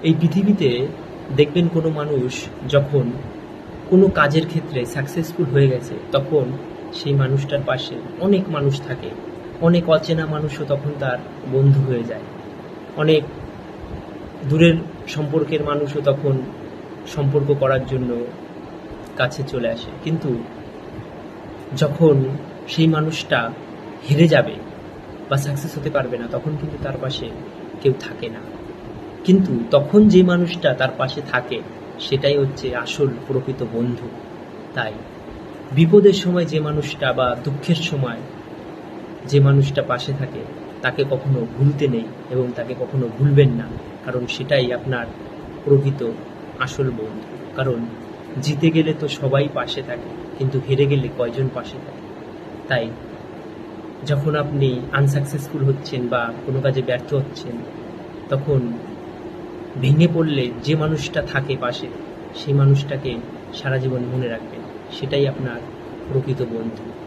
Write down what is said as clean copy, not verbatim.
এই পৃথিবীতে দেখবেন কোনো মানুষ যখন কোনো কাজের ক্ষেত্রে সাকসেসফুল হয়ে গেছে, তখন সেই মানুষটার পাশে অনেক মানুষ থাকে। অনেক অচেনা মানুষও তখন তার বন্ধু হয়ে যায়। অনেক দূরের সম্পর্কের মানুষও তখন সম্পর্ক করার জন্য কাছে চলে আসে। কিন্তু যখন সেই মানুষটা হেরে যাবে বা সাকসেস হতে পারবে না, তখন কিন্তু তার পাশে কেউ থাকে না। কিন্তু তখন যে মানুষটা তার পাশে থাকে, সেটাই হচ্ছে আসল প্রকৃত বন্ধু। তাই বিপদের সময় যে মানুষটা বা দুঃখের সময় যে মানুষটা পাশে থাকে, তাকে কখনো ভুলতে নেই এবং তাকে কখনো ভুলবেন না। কারণ সেটাই আপনার প্রকৃত আসল বন্ধু। কারণ জিতে গেলে তো সবাই পাশে থাকে, কিন্তু হেরে গেলে কয়জন পাশে থাকে? তাই যখন আপনি আনসাকসেসফুল হচ্ছেন বা কোনো কাজে ব্যর্থ হচ্ছেন, তখন ভেঙে পড়লে যে মানুষটা থাকে পাশে, সেই মানুষটাকে সারা জীবন মনে রাখবেন। সেটাই আপনার প্রকৃত বন্ধু।